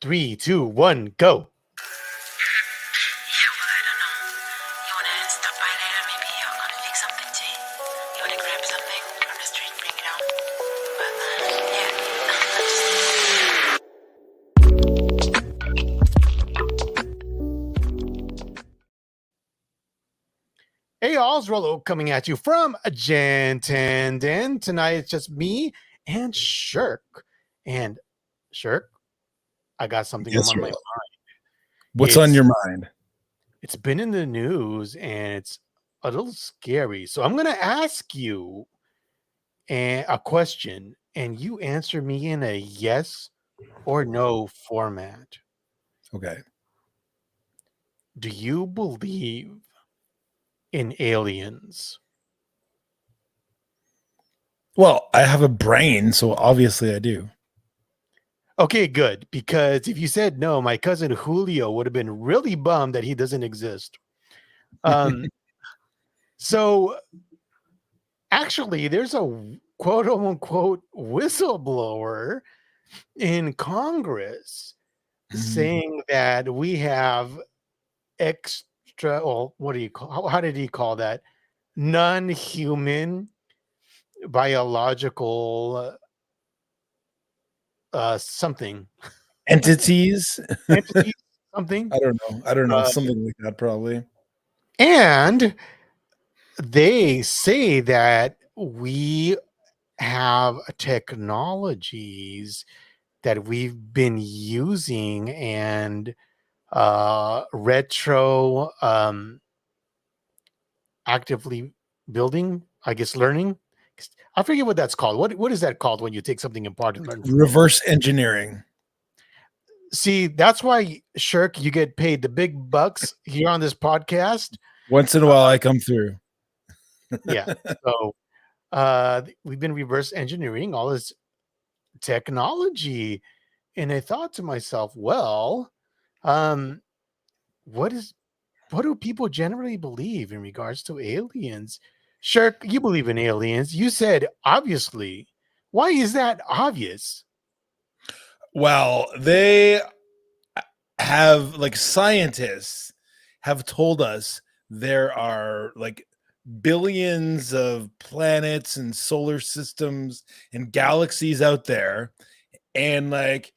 3, 2, 1, go. I don't know. You wanna stop by later? Maybe I'm gonna fix something to eat. You wanna grab something from the street, bring it home? But yeah, Hey, all's Rollo coming at you from Gentenden. Tonight it's just me and Shirk. And Shirk, I got something on my mind. What's on your mind? It's been in the news and it's a little scary. So I'm going to ask you a question and you answer me in a yes or no format. Okay. Do you believe in aliens? Well, I have a brain, so obviously I do. Okay, good. Because if you said no, my cousin Julio would have been really bummed that he doesn't exist. So actually, there's a quote unquote whistleblower in Congress saying that we have well, what do you call, how did he call that? Non-human biological something. Entities? Entity, something. I don't know. Something like that, probably. And they say that we have technologies that we've been using and retro actively building, I guess, learning. I forget what that's called. What is that called when you take something apart and learn from it? Reverse engineering. See, that's why, Shirk, you get paid the big bucks here on this podcast. Once in a while, I come through. Yeah. So we've been reverse engineering all this technology. And I thought to myself, well, what do people generally believe in regards to aliens? Shirk, you believe in aliens. You said obviously. Why is that obvious? Well, they have, like, scientists have told us there are like billions of planets and solar systems and galaxies out there. And like,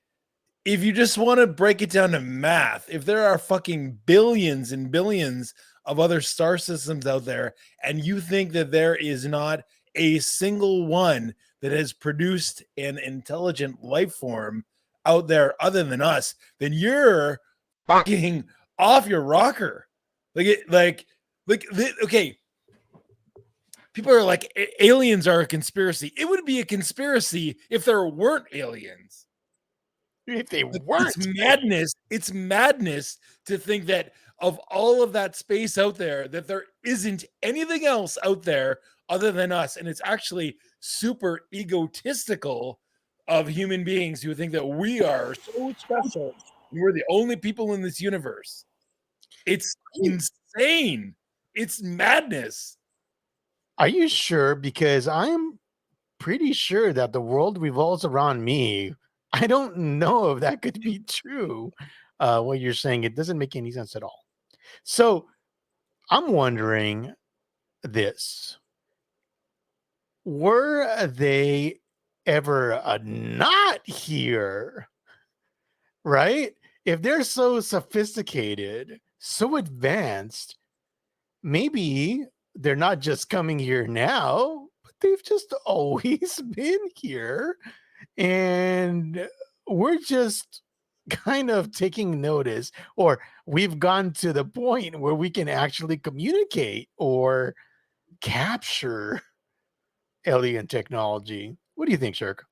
if you just want to break it down to math, if there are fucking billions and billions of other star systems out there, and you think that there is not a single one that has produced an intelligent life form out there other than us, then you're fucking off your rocker. Okay. People are like, aliens are a conspiracy. It would be a conspiracy if there weren't aliens. If they weren't, it's madness. It's madness to think that of all of that space out there, that there isn't anything else out there other than us. And it's actually super egotistical of human beings who think that we are so special. We're the only people in this universe. It's insane. It's madness. Are you sure? Because I'm pretty sure that the world revolves around me. I don't know if that could be true. What you're saying, it doesn't make any sense at all. So I'm wondering this. Were they ever not here? Right? If they're so sophisticated, so advanced, maybe they're not just coming here now, but they've just always been here. And we're just kind of taking notice, or we've gone to the point where we can actually communicate or capture alien technology. What do you think, Shirk?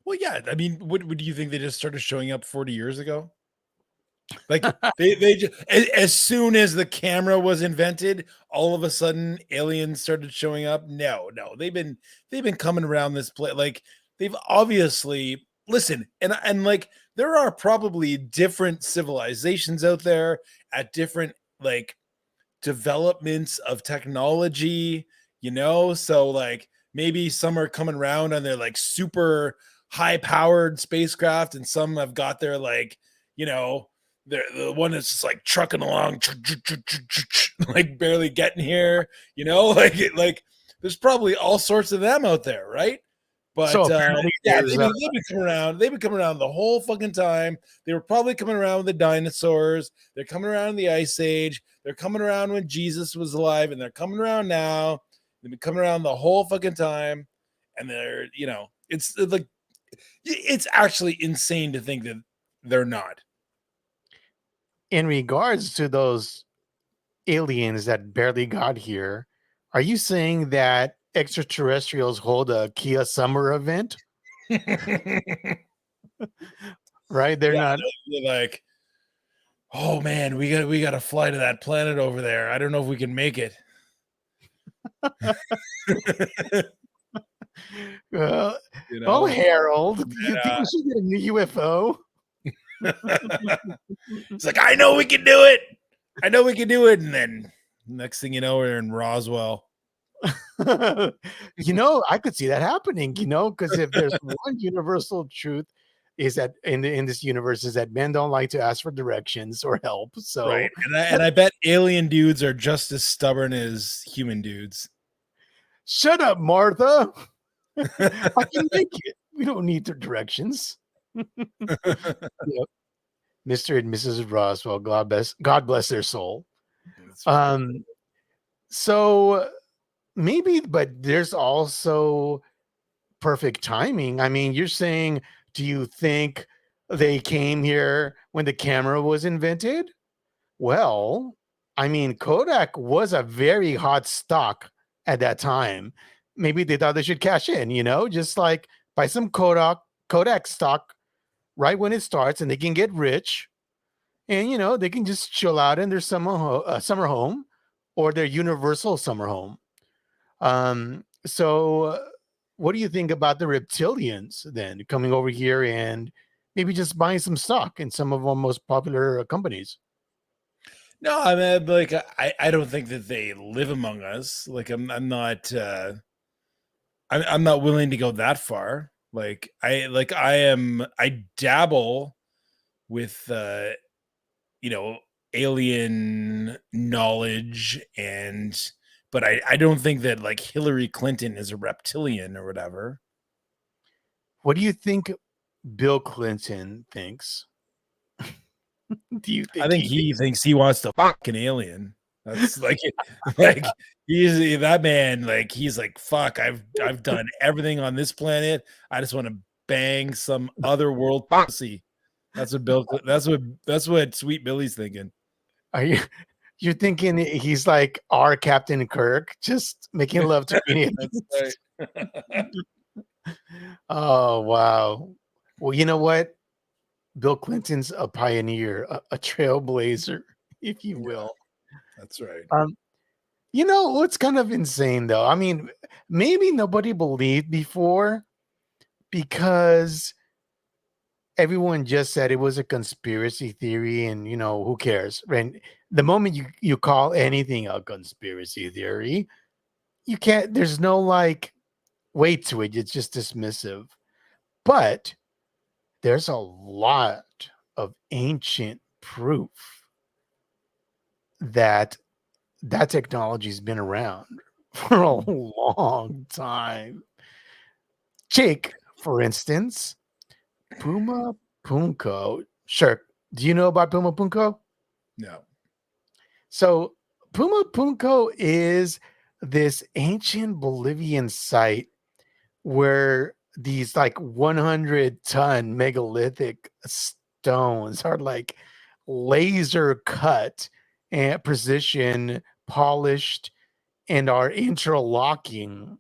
Well, yeah. I mean, what do you think? They just started showing up 40 years ago? Like they just, as soon as the camera was invented, all of a sudden aliens started showing up. No, they've been coming around this place. Like, they've obviously, listen, and like, there are probably different civilizations out there at different, like, developments of technology, so like maybe some are coming around and they're like super high-powered spacecraft, and some have got their like, the one that's just like trucking along, like barely getting here, like there's probably all sorts of them out there, right? So But apparently yeah, there's they've been coming around. They've been coming around the whole fucking time. They were probably coming around with the dinosaurs. They're coming around in the Ice Age. They're coming around when Jesus was alive, and they're coming around now. They've been coming around the whole fucking time, and they're, it's like, it's actually insane to think that they're not. in regards to those aliens that barely got here, are you saying that extraterrestrials hold a Kia summer event? Right? They're Yeah, not. they're like, oh man, we got to fly to that planet over there. I don't know if we can make it. Well, You oh, know, Harold, do you and, think we should get a new UFO? it's like, I know we can do it. I know we can do it. And then next thing you know, we're in Roswell. I could see that happening, because if there's one universal truth is that in this universe is that men don't like to ask for directions or help. So Right. And I bet alien dudes are just as stubborn as human dudes. shut up, Martha. I can make it. We don't need the directions. Yep. Mr. and Mrs. Roswell, God bless their soul. That's right. So maybe, but there's also perfect timing. I mean, you're saying, do you think they came here when the camera was invented? Well, I mean, Kodak was a very hot stock at that time. Maybe they thought they should cash in, just like buy some Kodak stock right when it starts, and they can get rich, and they can just chill out in their summer home or their universal summer home. So what do you think about the reptilians then coming over here and maybe just buying some stock in some of our most popular companies? No, I mean, like, I don't think that they live among us. Like, I'm not, I'm not willing to go that far. I dabble with, you know, alien knowledge, but I don't think that like Hillary Clinton is a reptilian or whatever. What do you think Bill Clinton thinks? Do you I think think he he thinks thinks he wants to fuck an alien. That's like, like he's that man. Like he's like, fuck. I've done everything on this planet. I just want to bang some other world pussy. That's what Bill. That's what Sweet Billy's thinking. are you're thinking he's like our Captain Kirk, just making love to aliens? That's right. Oh wow. Well, you know what? Bill Clinton's a pioneer, a trailblazer, if you Yeah, will. that's right. What's kind of insane though? I mean, maybe nobody believed before because everyone just said it was a conspiracy theory, and who cares? And the moment you call anything a conspiracy theory, you can't. There's no like weight to it. It's just dismissive. But there's a lot of ancient proof that technology's been around for a long time. Jake, for instance, Puma Punko. Sure. Do you know about Puma Punko? No. So Puma Punko is this ancient Bolivian site where these like 100-ton megalithic stones are like laser cut and precision polished and are interlocking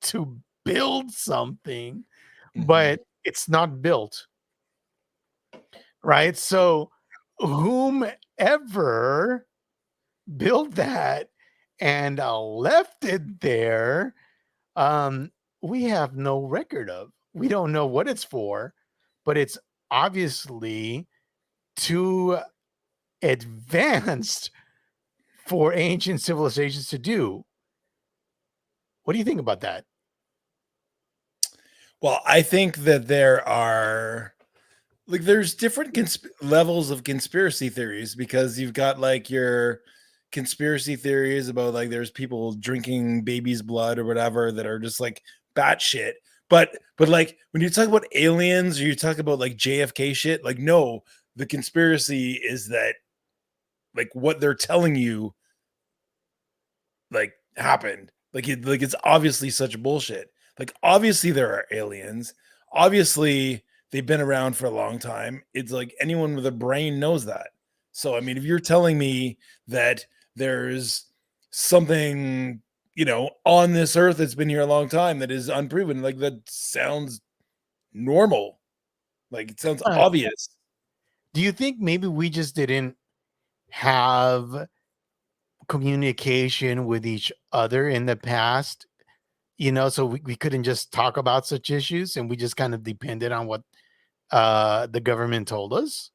to build something, Mhm. but it's not built, right? So whomever built that and left it there, um, we have no record of. We don't know what it's for, but it's obviously too advanced for ancient civilizations to do. What do you think about that? Well, I think that there are like there's different levels of conspiracy theories because you've got like your conspiracy theories about like there's people drinking baby's blood or whatever that are just like batshit. But like when you talk about aliens or you talk about like JFK shit, like no, the conspiracy is that like what they're telling you like happened. Like it's obviously such bullshit. Like obviously there are aliens. Obviously they've been around for a long time. It's like anyone with a brain knows that. So I mean, if you're telling me that there's something, on this earth that's been here a long time that is unproven, like that sounds normal. Like it sounds Uh, obvious. do you think maybe we just didn't have communication with each other in the past? So we couldn't just talk about such issues and we just kind of depended on what the government told us.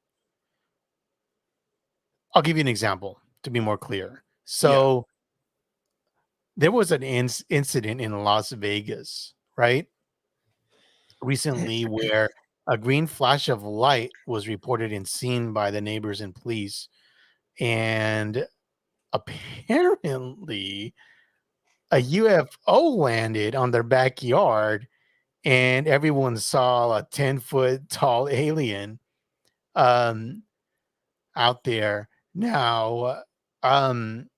I'll give you an example to be more clear. Yeah. So there was an incident in Las Vegas, right? Recently, where a green flash of light was reported and seen by the neighbors and police. And apparently, a UFO landed on their backyard, and everyone saw a 10-foot tall alien um, out there. Now, um,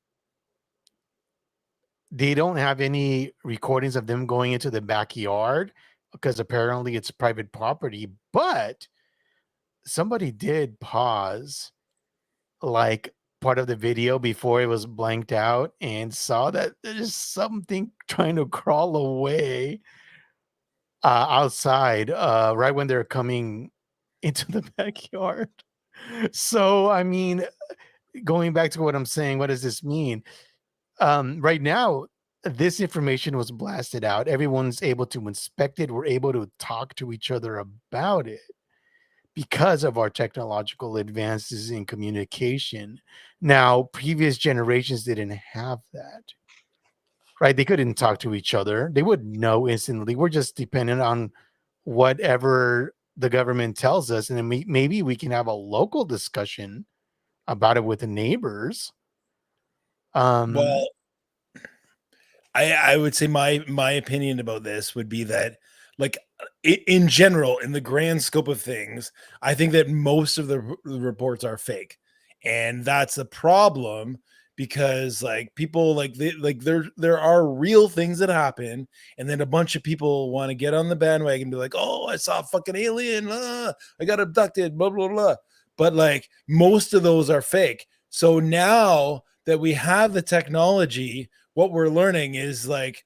they don't have any recordings of them going into the backyard because apparently it's private property, but somebody did pause like part of the video before it was blanked out and saw that there's something trying to crawl away outside right when they're coming into the backyard. So, I mean, going back to what I'm saying, what does this mean? Right now, this information was blasted out. Everyone's able to inspect it. We're able to talk to each other about it because of our technological advances in communication. Now, previous generations didn't have that, right? They couldn't talk to each other. They would know instantly. We're just dependent on whatever the government tells us. And then maybe we can have a local discussion about it with the neighbors. Um, Well, I would say my opinion about this would be that like in general in the grand scope of things I think that most of the reports are fake, and that's a problem because like people like there are real things that happen, and then a bunch of people want to get on the bandwagon and be like, oh, I saw a fucking alien, I got abducted, blah blah blah, but like most of those are fake. So now that we have the technology, what we're learning is like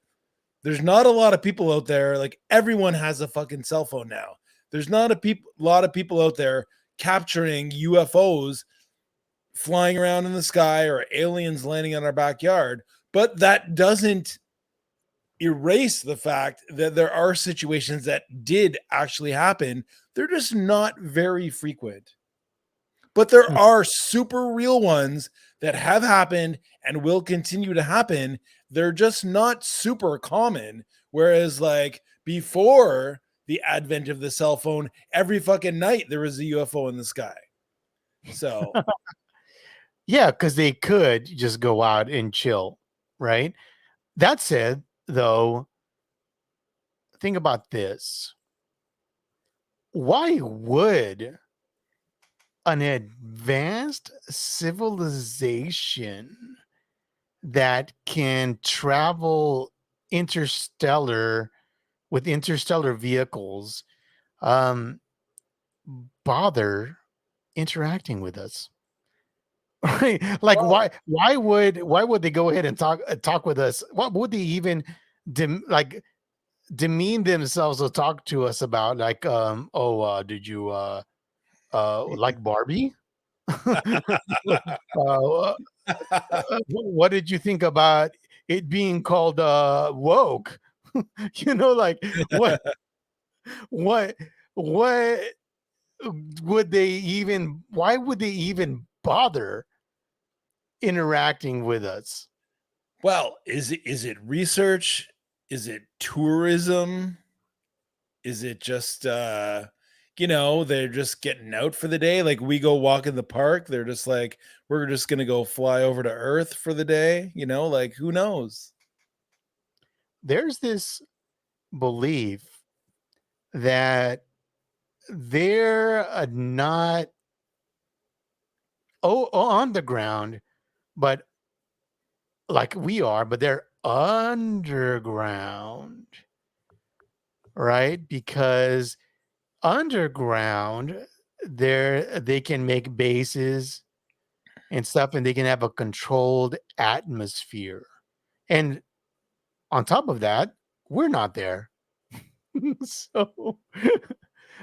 there's not a lot of people out there. Like everyone has a fucking cell phone now. There's not lot of people out there capturing UFOs flying around in the sky or aliens landing on our backyard. But that doesn't erase the fact that there are situations that did actually happen. They're just not very frequent. But there are super real ones that have happened and will continue to happen. They're just not super common. Whereas, like before the advent of the cell phone, every fucking night there was a UFO in the sky. So, yeah, because they could just go out and chill, right? That said, though, think about this. Why would an advanced civilization that can travel interstellar with interstellar vehicles um, bother interacting with us? Right? Like well, why would they go ahead and talk with us? What would they even like demean themselves to talk to us about? Like, did you like Barbie? uh, what did you think about it being called woke? Like what what would they even why would they even bother interacting with us? well, is it research? Is it tourism? Is it just they're just getting out for the day? Like we go walk in the park, they're just like, we're just gonna go fly over to Earth for the day, like who knows? There's this belief that they're not on the ground, but like we are, but they're underground, right? Because underground, they can make bases and stuff, and they can have a controlled atmosphere. And on top of that, we're not there. So,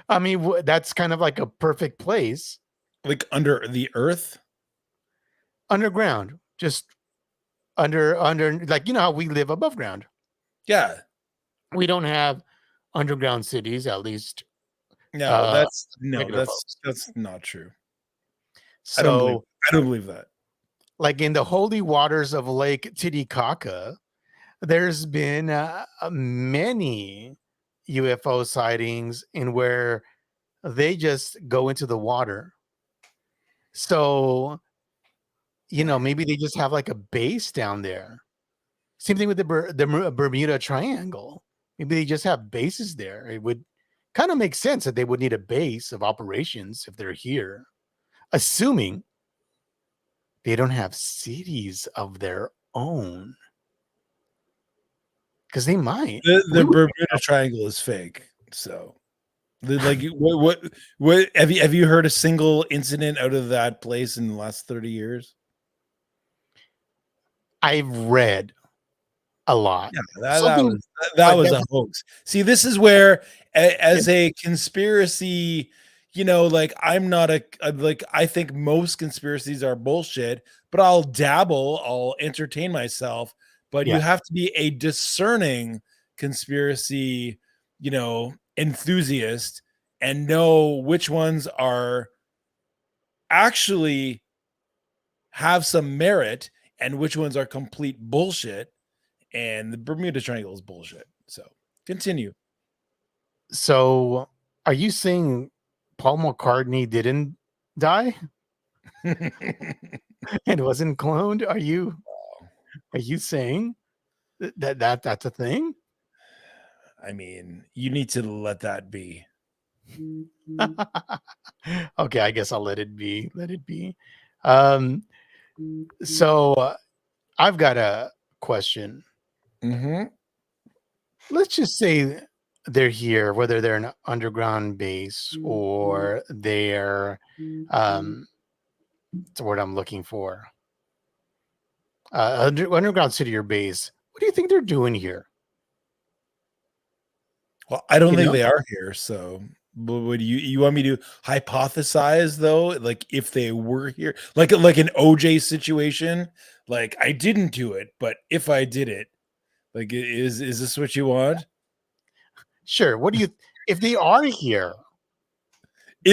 I mean, that's kind of like a perfect place Like under the Earth? underground, just under, like, you know how we live above ground. Yeah. We don't have underground cities, at least No, uh regular that's folks. not true. I don't believe So, I don't believe that. like in the holy waters of Lake Titicaca, there's been many UFO sightings in where they just go into the water. So, maybe they just have like a base down there. Same thing with the Bermuda Triangle. Maybe they just have bases there. It would kind of make sense that they would need a base of operations if they're here, assuming they don't have cities of their own. Because they might. The We would Bermuda Triangle is fake. So, like, what have you heard a single incident out of that place in the last 30 years? I've read a lot. Yeah, Something, that but was that, a hoax. See, this is where, as a conspiracy, like like I think most conspiracies are bullshit, but I'll dabble, I'll entertain myself. But you yeah. have to be a discerning conspiracy, enthusiast, and know which ones are actually have some merit and which ones are complete bullshit, and the Bermuda Triangle is bullshit. So continue. So, are you saying Paul McCartney didn't die and wasn't cloned? Are you saying that's a thing? I mean, you need to let that be. Okay, I guess I'll let it be. Let it be. Um, so I've got a question. Mm-hmm. Let's just say they're here, whether they're an underground base or they're what's the word I'm looking for? Underground city or base. What do you think they're doing here? Well, I don't You think know, they are here. So, would you want me to hypothesize though? Like if they were here, like an OJ situation, like I didn't do it, but if I did it, like is this what you want? sure. What do you? If they are here,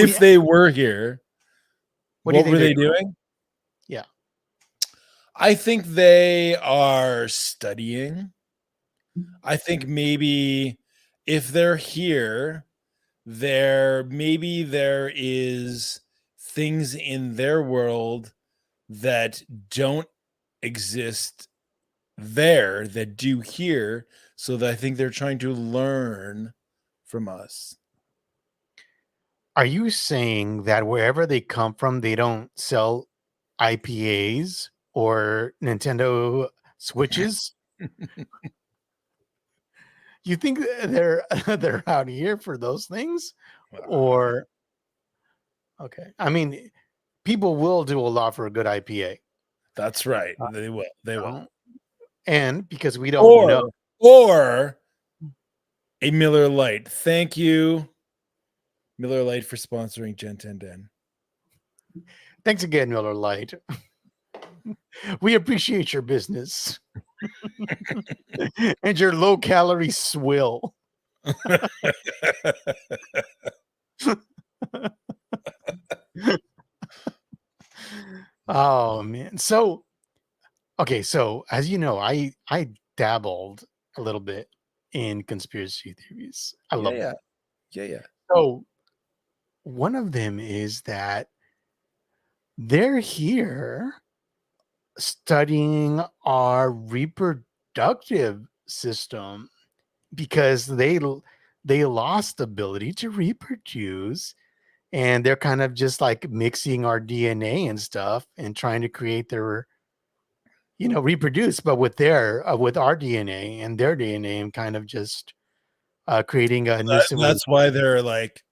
we. If they were here, What do you what think were they're they doing? doing? Yeah. I think they are studying. I think maybe if they're here, there is things in their world that don't exist there that do here. So that I think they're trying to learn from us. Are you saying that wherever they come from, they don't sell IPAs or Nintendo Switches? You think they're they're out here for those things? Or okay. I mean, people will do a lot for a good IPA. That's right. Uh, They will. They will. uh, and because we don't know. Or a Miller Lite. Thank you, Miller Lite, for sponsoring Gen 10 Den. Thanks again, Miller Lite. We appreciate your business and your low calorie swill. Oh man. So okay, so as you know, I dabbled a little bit in conspiracy theories. I Yeah, love yeah. them. Yeah. So one of them is that they're here studying our reproductive system because they lost the ability to reproduce, and they're kind of just like mixing our DNA and stuff and trying to create their, reproduce, but with with our DNA and their DNA, and kind of just creating a new civilization. That's why they're like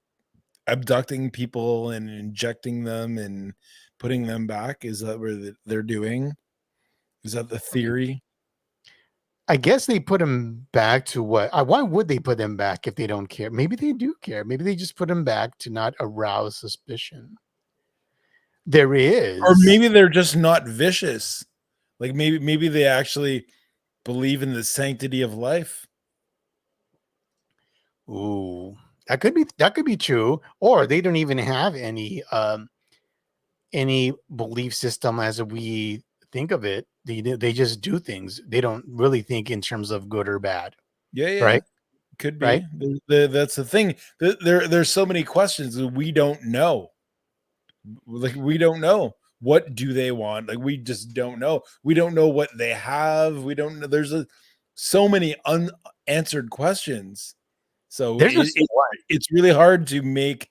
abducting people and injecting them and putting them back. Is that what they're doing? Is that the theory? I guess they put them back to what? Why would they put them back if they don't care? Maybe they do care. Maybe they just put them back to not arouse suspicion. There Or is. maybe they're just not vicious. Like maybe they actually believe in the sanctity of life. Ooh, that could be true. Or they don't even have any belief system as we think of it. They just do things. They don't really think in terms of good or bad. Yeah. Right? Could Right? be. That's the thing. There's so many questions that we don't know. Like we don't know, what do they want. Like we just don't know. We don't know what they have. We don't know. So many unanswered questions. So There's just one. it's really hard to make,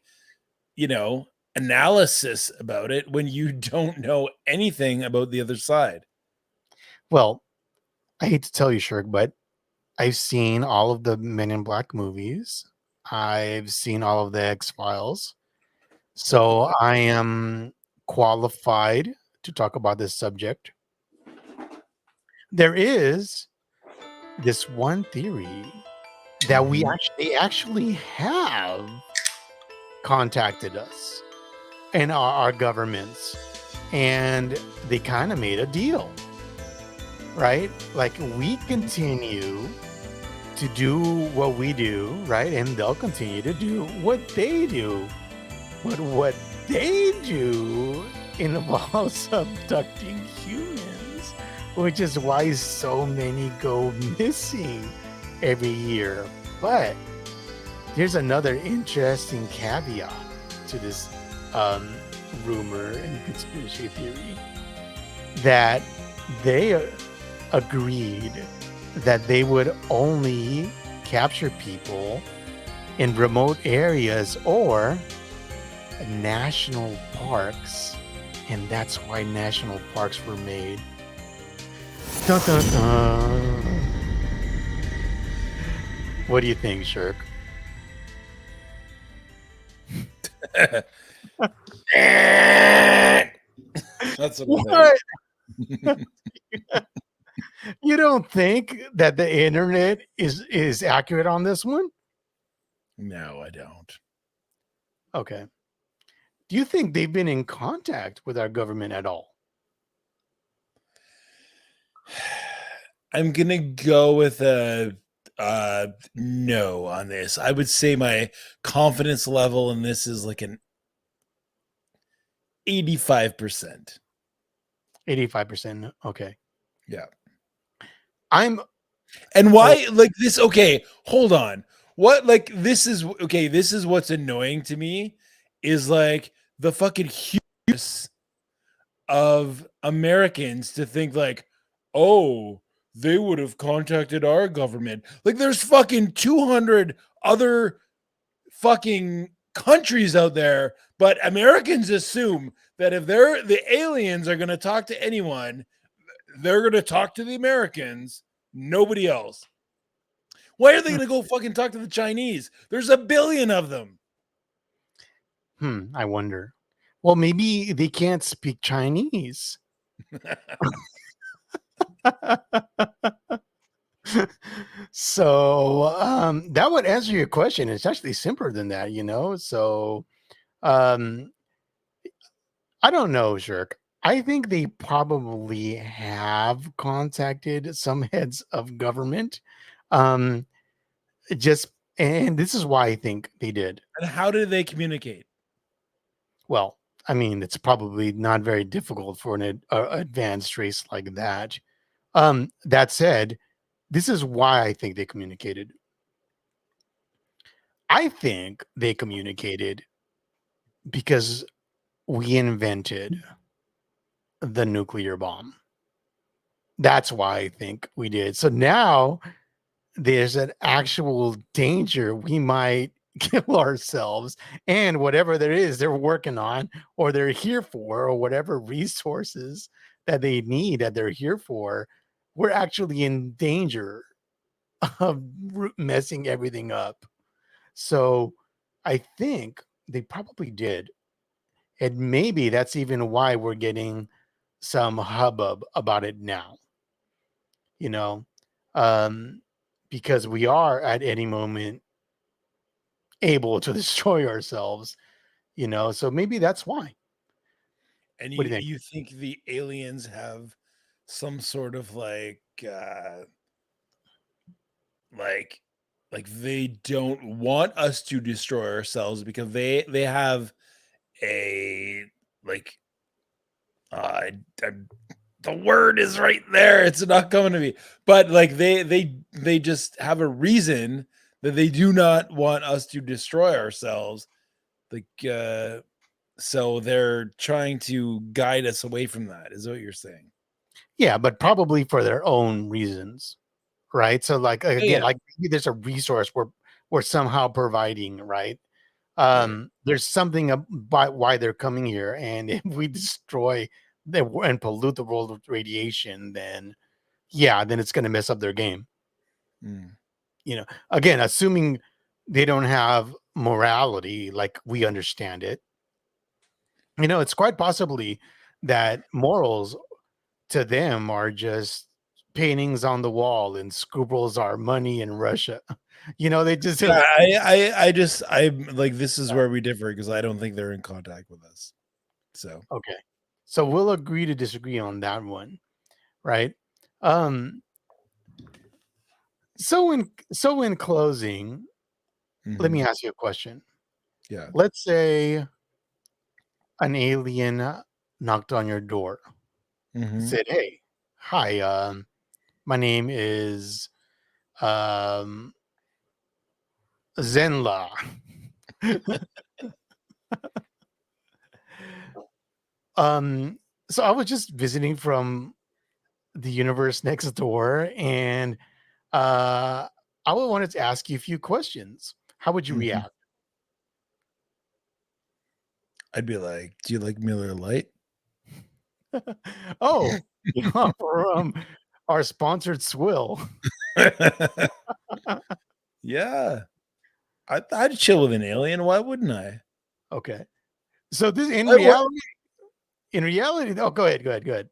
you know, analysis about it when you don't know anything about the other side. Well, I hate to tell you, Shirk, but I've seen all of the Men in Black movies. I've seen all of the X Files. So I am qualified to talk about this subject. There is this one theory that Mhm. they actually have contacted us and our governments, and they kind of made a deal, right? Like we continue to do what we do, right? And they'll continue to do what they do. But what they do involves abducting humans, which is why so many go missing every year. But there's another interesting caveat to this um, rumor and conspiracy theory, that they agreed that they would only capture people in remote areas or national parks, and that's why national parks were made. Dun, dun, dun. What do you think, Shirk? That's what I What? think. You don't think that the internet is accurate on this one? No, I don't. Okay. Do you think they've been in contact with our government at all? I'm gonna go with a no on this. I would say my confidence level in this is like an 85%. 85%. Okay. Yeah. I'm And oh, why like this? Okay, hold on. What like this is okay, this is what's annoying to me is like the fucking hubris of Americans to think like, oh, they would have contacted our government. Like there's fucking 200 other fucking countries out there, but Americans assume that if the aliens are going to talk to anyone, they're going to talk to the Americans, nobody else. Why are they going to go fucking talk to the Chinese? There's a billion of them. I wonder. Well, maybe they can't speak Chinese. So that would answer your question. It's actually simpler than that. So um, I don't know, Shirk. I think they probably have contacted some heads of government. Um, just and this is why I think they did. And how do they communicate? Well, I mean, it's probably not very difficult for an advanced race like that. That said, this is why I think they communicated. I think they communicated because we invented the nuclear bomb. That's why I think we did. So now there's an actual danger we might kill ourselves and whatever there is they're working on or they're here for or whatever resources that they need that they're here for, we're actually in danger of messing everything up. So I think they probably did. And maybe that's even why we're getting some hubbub about it now, you know, um, because we are at any moment able to destroy ourselves, so maybe that's why. And What do you you think? you think the aliens have some sort of like like they don't want us to destroy ourselves because they have a like uh I, the word is right there, it's not coming to me, but like they just have a reason that they do not want us to destroy ourselves, like so they're trying to guide us away from that, is what you're saying. Yeah, but probably for their own reasons, right? So like Oh, again, yeah. like maybe there's a resource we're somehow providing, right? Right. There's something about why they're coming here, and if we destroy and pollute the world with radiation, then yeah, then it's going to mess up their game. Mm. Again, assuming they don't have morality like we understand it. It's quite possibly that morals to them are just paintings on the wall and scruples are money in Russia. They just Yeah, I'm like, this is where we differ because I don't think they're in contact with us. So okay. So we'll agree to disagree on that one, right? Um so in closing, let mhm, me ask you a question. yeah. Let's say an alien knocked on your door, Mhm. said, "Hey, hi, my name is um Zenla." Um, so I was just visiting from the universe next door, and uh, I would wanted to ask you a few questions. How would you Mhm. react? I'd be like, "Do you like Miller Lite?" Oh, from our sponsored swill. Yeah. I'd chill with an alien, why wouldn't I? Okay, so this in What reality, oh, go ahead, go ahead, go ahead.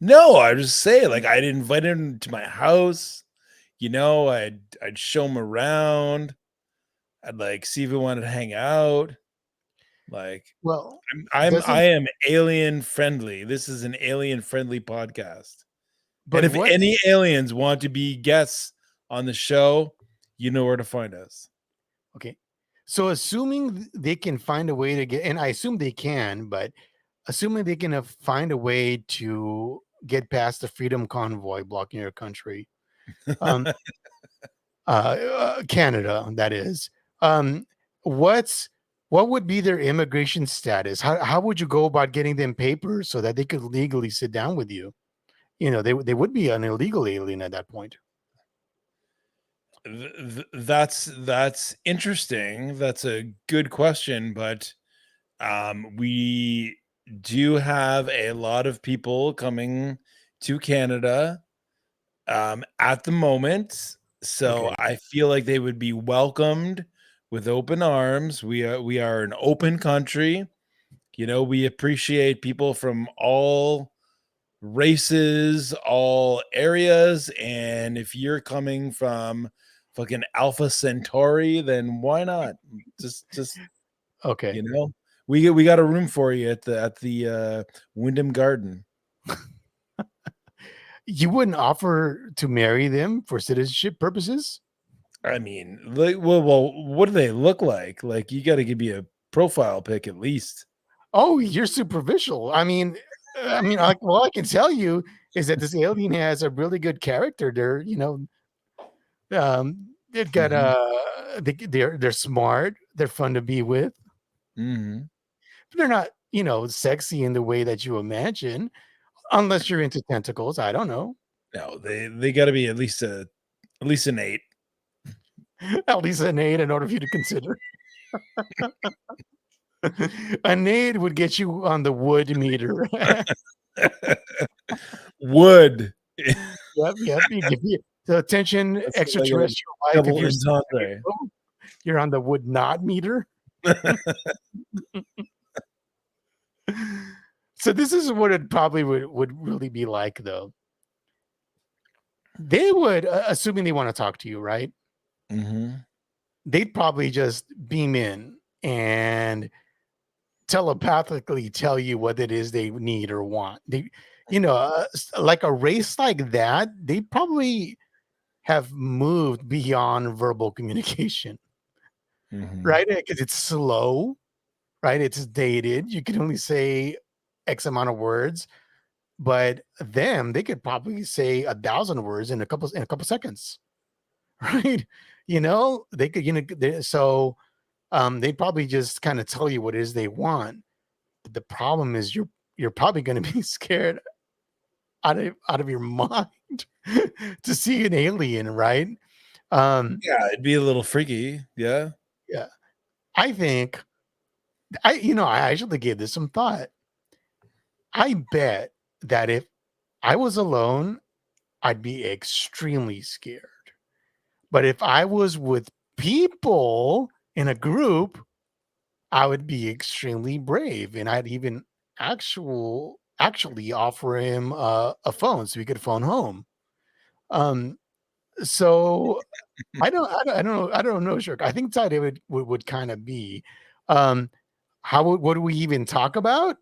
No, I just say, like, I'd invite him to my house, I'd show him around, I'd, like, see if he wanted to hang out, like, Well, I doesn't am alien friendly. This is an alien friendly podcast. And but if what? any aliens want to be guests on the show, you know where to find us. Okay, so assuming they can find a way to get, and I assume they can, but assuming they can find a way to get past the freedom convoy blocking your country, um, Canada, that is, um, what's what would be their immigration status? How would you go about getting them papers so that they could legally sit down with you? They would be an illegal alien at that point. That's interesting. That's a good question, but we do have a lot of people coming to Canada at the moment, so Okay, I feel like they would be welcomed with open arms. We are an open country. We appreciate people from all races, all areas, and if you're coming from fucking Alpha Centauri, then why not? Just okay. you know, we got a room for you at the Wyndham Garden. You wouldn't offer to marry them for citizenship purposes? I mean, like, well, what do they look like? Like, you got to give me a profile pic at least. Oh, you're superficial. Like, well, I can tell you is that this alien has a really good character. They've got Mhm. they're smart, they're fun to be with. Mm-hmm. They're not, sexy in the way that you imagine, unless you're into tentacles. I don't know. No, they got to be at least an 8. At least an 8 in order for you to consider. An 8 would get you on the wood meter. Wood. Yep. You give me the attention That's like a extraterrestrial life. If double you're entendre. you're on the would not meter. So this is what it probably would really be like, though. They would, assuming they want to talk to you, right? Mm-hmm. They'd probably just beam in and telepathically tell you what it is they need or want. Like a race like that, they probably have moved beyond verbal communication, Mm-hmm. right? Because it's slow, right? It's dated. You can only say X amount of words, but they could probably say 1,000 words in a couple seconds, right? They could, they'd probably just kind of tell you what it is they want. But the problem is you're probably going to be scared out of your mind to see an alien, right? Yeah, it'd be a little freaky. Yeah. Yeah, I think I actually gave this some thought. I bet that if I was alone, I'd be extremely scared. But if I was with people in a group, I would be extremely brave, and I'd even actually offer him a phone so he could phone home. Um, so I don't know, Shirk. I think that it would kind of be, um, what do we even talk about?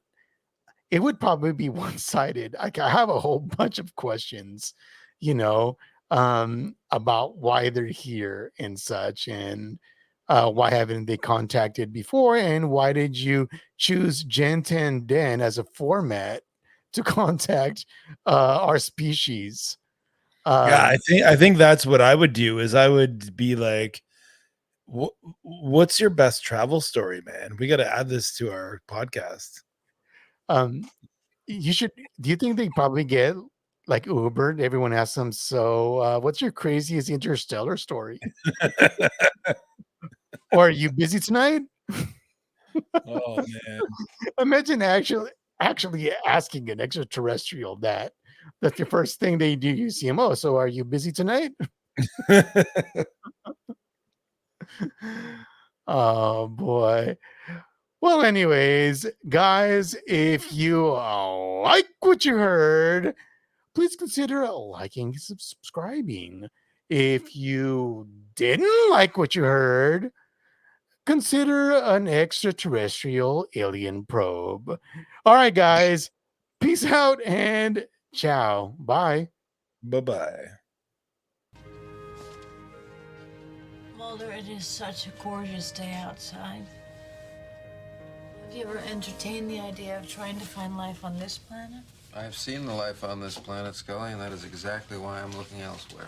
It would probably be one-sided. I have a whole bunch of questions, you know, about why they're here and such, and why haven't they contacted before, and why did you choose Gen 10 Den as a format to contact our species? Yeah, Um, I think that's what I would do is I would be like, what's your best travel story, man? We got to add this to our podcast. um, you should. Do you think they probably get like Uber? Everyone asks them. So, what's your craziest interstellar story? Or are you busy tonight? Oh man. Imagine actually asking an extraterrestrial that. That's the first thing they do. You see them. Oh, so are you busy tonight? Oh boy. Well, anyways, guys, if you like what you heard, please consider liking and subscribing. If you didn't like what you heard, consider an extraterrestrial alien probe. All right, guys, peace out and ciao. Bye. Bye-bye. Mulder, it is such a gorgeous day outside. Have you ever entertained the idea of trying to find life on this planet? I've seen the life on this planet, Scully, and that is exactly why I'm looking elsewhere.